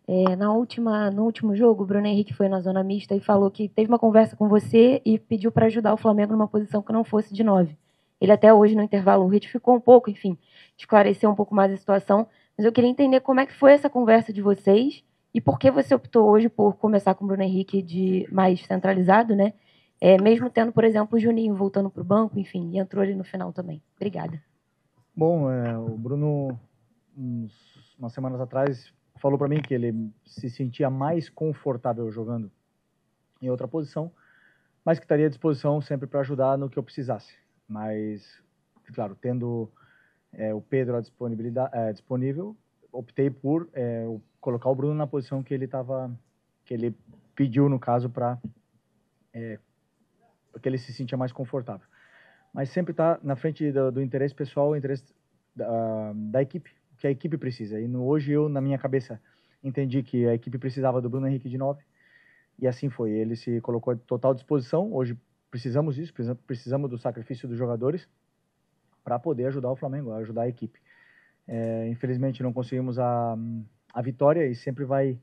No último jogo, o Bruno Henrique foi na zona mista e falou que teve uma conversa com você e pediu para ajudar o Flamengo numa posição que não fosse de 9. Ele até hoje, no intervalo, retificou um pouco, enfim, esclareceu um pouco mais a situação. Mas eu queria entender como é que foi essa conversa de vocês e por que você optou hoje por começar com o Bruno Henrique de mais centralizado, né? Mesmo tendo, por exemplo, o Juninho voltando para o banco, enfim, e entrou ali no final também. Obrigada. Bom, o Bruno, umas semanas atrás, falou para mim que ele se sentia mais confortável jogando em outra posição, mas que estaria à disposição sempre para ajudar no que eu precisasse. Mas, claro, tendo o Pedro disponível, optei por colocar o Bruno na posição que ele pediu, no caso, para que ele se sentia mais confortável. Mas sempre está na frente do interesse pessoal, o interesse da equipe, que a equipe precisa. E hoje eu, na minha cabeça, entendi que a equipe precisava do Bruno Henrique de 9, e assim foi. Ele se colocou à total disposição. Hoje precisamos disso, precisamos do sacrifício dos jogadores para poder ajudar o Flamengo, ajudar a equipe. Infelizmente não conseguimos a vitória e sempre vai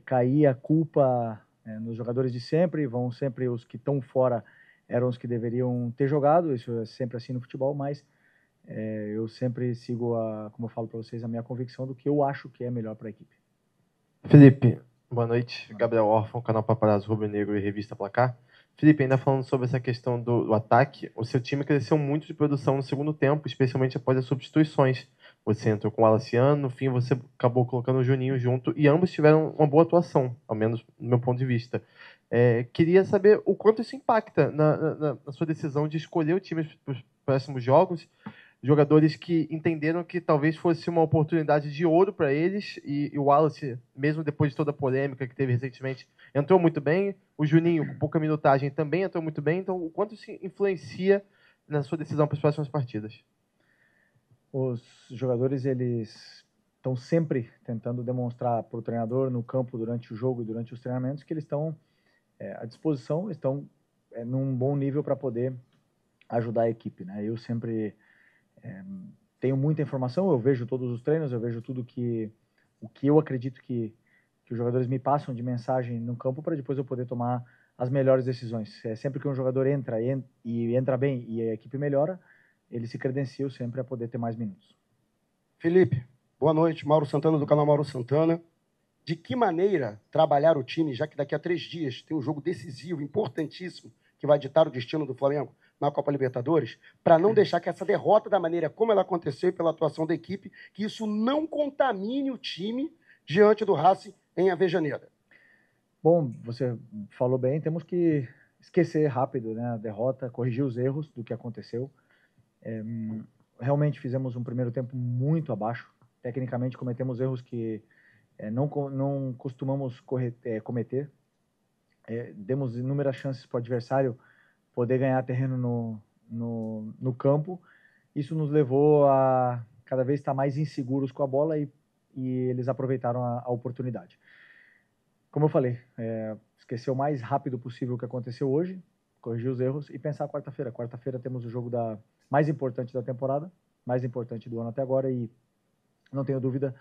cair a culpa nos jogadores de sempre. Vão sempre os que estão fora eram os que deveriam ter jogado. Isso é sempre assim no futebol, mas eu sempre sigo, como eu falo para vocês, a minha convicção do que eu acho que é melhor para a equipe. Felipe, boa noite. Gabriel Orfan, canal Paparazzo Rubro Negro e Revista Placar. Felipe, ainda falando sobre essa questão do ataque, o seu time cresceu muito de produção no segundo tempo, especialmente após as substituições. Você entrou com o Alaciano, no fim você acabou colocando o Juninho junto, e ambos tiveram uma boa atuação, ao menos do meu ponto de vista. Queria saber o quanto isso impacta na sua decisão de escolher o time para os próximos jogos, jogadores que entenderam que talvez fosse uma oportunidade de ouro para eles, e o Wallace, mesmo depois de toda a polêmica que teve recentemente, entrou muito bem, o Juninho, com pouca minutagem, também entrou muito bem, então o quanto isso influencia na sua decisão para as próximas partidas? Os jogadores, eles estão sempre tentando demonstrar para o treinador no campo, durante o jogo e durante os treinamentos, que eles estão à disposição, estão num bom nível para poder ajudar a equipe, né? Eu sempre tenho muita informação, eu vejo todos os treinos, eu vejo tudo o que eu acredito que os jogadores me passam de mensagem no campo, para depois eu poder tomar as melhores decisões. Sempre que um jogador entra e entra bem e a equipe melhora, ele se credencia sempre a poder ter mais minutos. Felipe, boa noite. Mauro Santana, do canal Mauro Santana. De que maneira trabalhar o time, já que daqui a 3 dias tem um jogo decisivo, importantíssimo, que vai ditar o destino do Flamengo na Copa Libertadores, para não deixar que essa derrota, da maneira como ela aconteceu e pela atuação da equipe, que isso não contamine o time diante do Racing em Avejaneda? Bom, você falou bem, temos que esquecer rápido, né, a derrota, corrigir os erros do que aconteceu. Realmente fizemos um primeiro tempo muito abaixo. Tecnicamente cometemos erros que não costumamos cometer. Demos inúmeras chances para o adversário poder ganhar terreno no campo. Isso nos levou a cada vez estar mais inseguros com a bola e eles aproveitaram a oportunidade. Como eu falei, esquecer o mais rápido possível o que aconteceu hoje, corrigir os erros e pensar quarta-feira. Quarta-feira temos o jogo mais importante da temporada, mais importante do ano até agora, e não tenho dúvida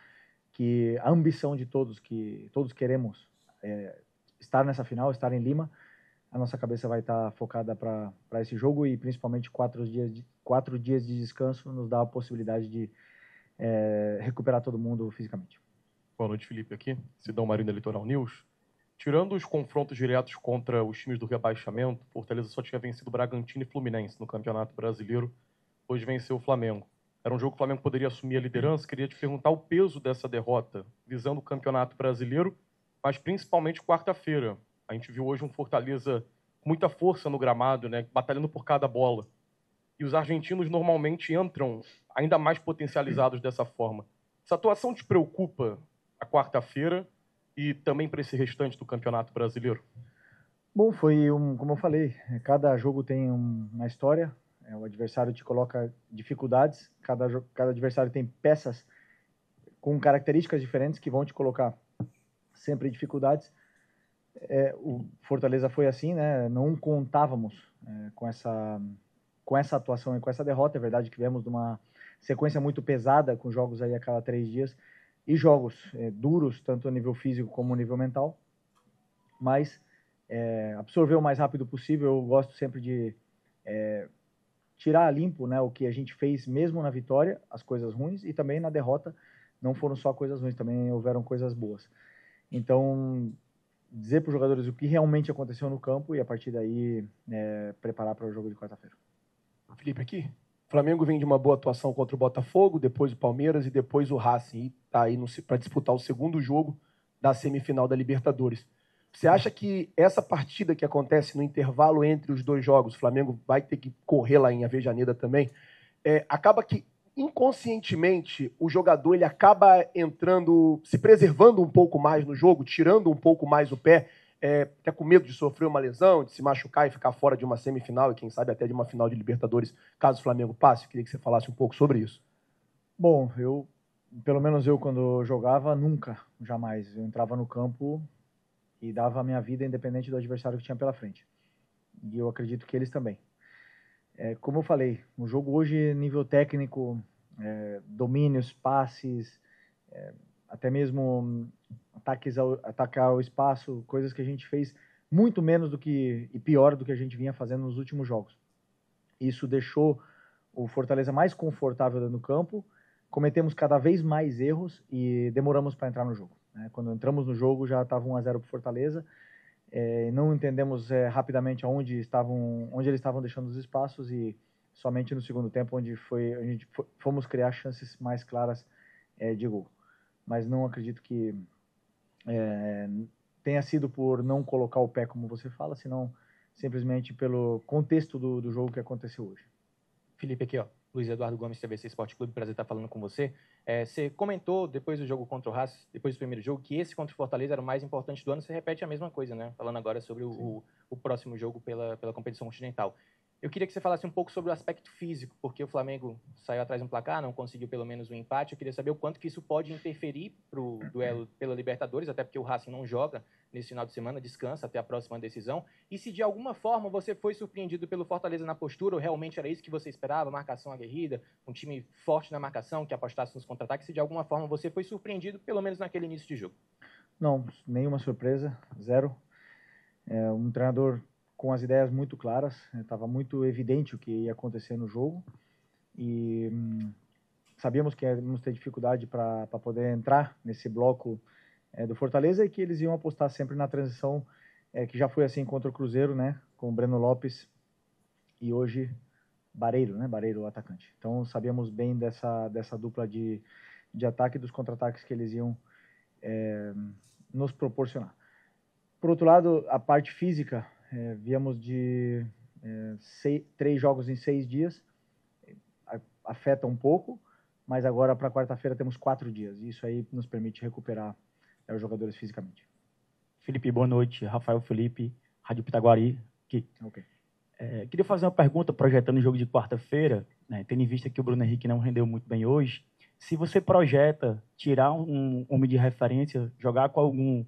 que a ambição de todos, que todos queremos estar nessa final, estar em Lima, a nossa cabeça vai estar focada para esse jogo, e principalmente 4 dias de descanso nos dá a possibilidade de recuperar todo mundo fisicamente. Boa noite, Felipe, aqui. Sidão Marinho da Litoral News. Tirando os confrontos diretos contra os times do rebaixamento, Fortaleza só tinha vencido Bragantino e Fluminense no Campeonato Brasileiro, hoje venceu o Flamengo. Era um jogo que o Flamengo poderia assumir a liderança. Queria te perguntar o peso dessa derrota, visando o Campeonato Brasileiro, mas principalmente quarta-feira. A gente viu hoje um Fortaleza com muita força no gramado, né, batalhando por cada bola. E os argentinos normalmente entram ainda mais potencializados dessa forma. Essa atuação te preocupa a quarta-feira e também para esse restante do Campeonato Brasileiro? Bom, como eu falei, cada jogo tem uma história, o adversário te coloca dificuldades, cada adversário tem peças com características diferentes que vão te colocar sempre dificuldades. O Fortaleza foi assim, né? Não contávamos com essa atuação e com essa derrota. É verdade que viemos de uma sequência muito pesada, com jogos aí a cada 3 dias, e jogos duros, tanto a nível físico como a nível mental, mas absorver o mais rápido possível. Eu gosto sempre de tirar a limpo, né, o que a gente fez mesmo na vitória, as coisas ruins, e também na derrota não foram só coisas ruins, também houveram coisas boas. Então, dizer para os jogadores o que realmente aconteceu no campo e a partir daí preparar para o jogo de quarta-feira. Felipe, aqui. O Flamengo vem de uma boa atuação contra o Botafogo, depois o Palmeiras e depois o Racing. E está aí para disputar o segundo jogo da semifinal da Libertadores. Você acha que essa partida que acontece no intervalo entre os dois jogos, o Flamengo vai ter que correr lá em Avejaneda também, acaba que inconscientemente o jogador ele acaba entrando, se preservando um pouco mais no jogo, tirando um pouco mais o pé, até com medo de sofrer uma lesão, de se machucar e ficar fora de uma semifinal e quem sabe até de uma final de Libertadores, caso o Flamengo passe? Eu queria que você falasse um pouco sobre isso. Bom, pelo menos eu quando jogava, nunca, jamais. Eu entrava no campo e dava a minha vida independente do adversário que tinha pela frente. E eu acredito que eles também. Como eu falei, o jogo hoje, nível técnico, domínios, passes, até mesmo ataque ao espaço, coisas que a gente fez muito menos e pior do que a gente vinha fazendo nos últimos jogos. Isso deixou o Fortaleza mais confortável dentro do campo, cometemos cada vez mais erros e demoramos para entrar no jogo. Quando entramos no jogo já estava 1-0 para o Fortaleza, não entendemos rapidamente onde eles estavam deixando os espaços e somente no segundo tempo onde fomos criar chances mais claras de gol. Mas não acredito que tenha sido por não colocar o pé, como você fala, senão simplesmente pelo contexto do jogo que aconteceu hoje. Felipe, aqui, ó. Luiz Eduardo Gomes, TVC Esporte Clube, prazer estar falando com você. Você comentou, depois do jogo contra o Racing, depois do primeiro jogo, que esse contra o Fortaleza era o mais importante do ano. Você repete a mesma coisa, né? Falando agora sobre o próximo jogo pela competição continental. Eu queria que você falasse um pouco sobre o aspecto físico, porque o Flamengo saiu atrás no placar, não conseguiu pelo menos um empate. Eu queria saber o quanto que isso pode interferir para o duelo pela Libertadores, até porque o Racing não joga nesse final de semana, descansa até a próxima decisão. E se de alguma forma você foi surpreendido pelo Fortaleza na postura, ou realmente era isso que você esperava, marcação aguerrida, um time forte na marcação, que apostasse nos contra-ataques, se de alguma forma você foi surpreendido, pelo menos naquele início de jogo? Não, nenhuma surpresa, zero. Um treinador com as ideias muito claras, estava muito evidente o que ia acontecer no jogo e sabíamos que íamos ter dificuldade para poder entrar nesse bloco do Fortaleza e que eles iam apostar sempre na transição, que já foi assim contra o Cruzeiro, né, com o Breno Lopes e hoje Barreiro, né, Barreiro, o atacante. Então sabíamos bem dessa dupla de ataque e dos contra-ataques que eles iam nos proporcionar. Por outro lado, a parte física, viemos de 3 jogos em 6 dias, afeta um pouco, mas agora para quarta-feira temos 4 dias, e isso aí nos permite recuperar os jogadores fisicamente. Felipe, boa noite. Rafael Felipe, Rádio Pitaguari. Aqui. Okay. Queria fazer uma pergunta, projetando o jogo de quarta-feira, né, tendo em vista que o Bruno Henrique não rendeu muito bem hoje. Se você projeta tirar um homem de referência, jogar com algum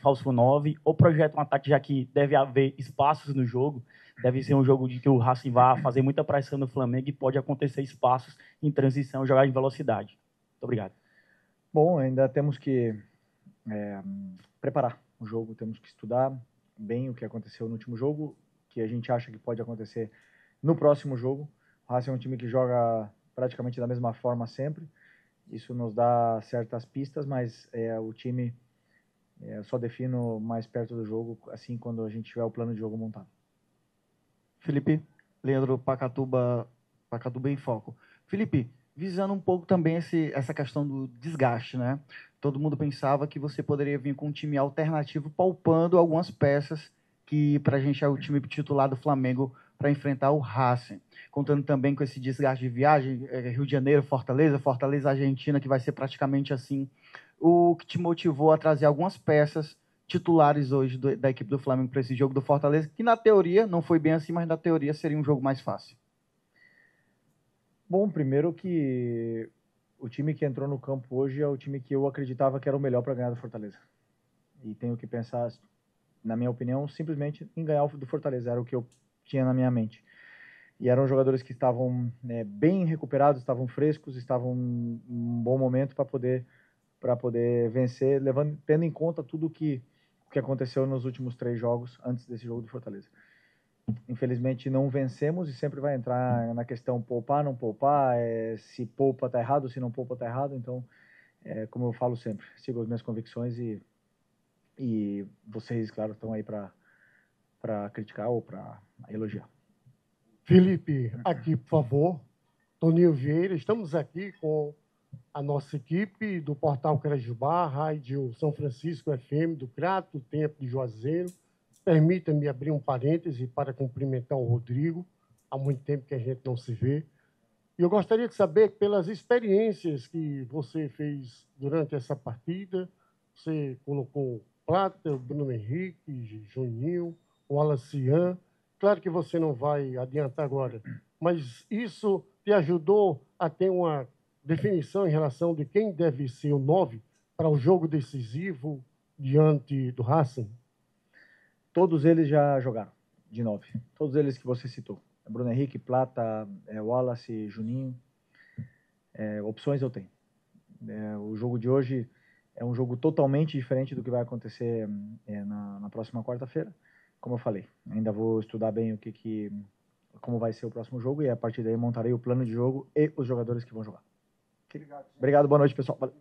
falso 9, ou projeta um ataque, já que deve haver espaços no jogo, deve ser um jogo de que o Racing vai fazer muita pressão no Flamengo e pode acontecer espaços em transição, jogar em velocidade. Muito obrigado. Bom, ainda temos que preparar o jogo, temos que estudar bem o que aconteceu no último jogo, que a gente acha que pode acontecer no próximo jogo. O Racing é um time que joga praticamente da mesma forma sempre, isso nos dá certas pistas, mas o time só defino mais perto do jogo, assim, quando a gente tiver o plano de jogo montado. Felipe, Leandro Pacatuba em Foco. Felipe, visando um pouco também essa questão do desgaste, né? Todo mundo pensava que você poderia vir com um time alternativo, poupando algumas peças que para a gente é o time titular do Flamengo para enfrentar o Racing. Contando também com esse desgaste de viagem, Rio de Janeiro, Fortaleza, Argentina, que vai ser praticamente assim. O que te motivou a trazer algumas peças titulares hoje da equipe do Flamengo para esse jogo do Fortaleza, que na teoria não foi bem assim, mas na teoria seria um jogo mais fácil? Bom, primeiro que o time que entrou no campo hoje é o time que eu acreditava que era o melhor para ganhar do Fortaleza. E tenho que pensar, na minha opinião, simplesmente em ganhar do Fortaleza, era o que eu tinha na minha mente. E eram jogadores que estavam bem recuperados, estavam frescos, estavam em um bom momento para poder para poder vencer, tendo em conta tudo o que aconteceu nos últimos 3 jogos antes desse jogo do Fortaleza. Infelizmente não vencemos e sempre vai entrar na questão poupar, não poupar, se poupa tá errado, se não poupa tá errado. Então, como eu falo sempre, sigo as minhas convicções e vocês, claro, estão aí para criticar ou para elogiar. Felipe, aqui, por favor. Toninho Vieira, estamos aqui com a nossa equipe do Portal Crajubá, Rádio São Francisco FM, do Crato, Tempo de Juazeiro. Permita-me abrir um parêntese para cumprimentar o Rodrigo. Há muito tempo que a gente não se vê. E eu gostaria de saber, pelas experiências que você fez durante essa partida, você colocou Plata, o Bruno Henrique, Juninho, o Alacian. Claro que você não vai adiantar agora, mas isso te ajudou a ter uma definição em relação de quem deve ser o 9 para o jogo decisivo diante do Racing? Todos eles já jogaram de 9. Todos eles que você citou. Bruno Henrique, Plata, Wallace, Juninho. Opções eu tenho. O jogo de hoje é um jogo totalmente diferente do que vai acontecer na próxima quarta-feira. Como eu falei, ainda vou estudar bem como vai ser o próximo jogo e a partir daí montarei o plano de jogo e os jogadores que vão jogar. Obrigado, boa noite, pessoal. Valeu.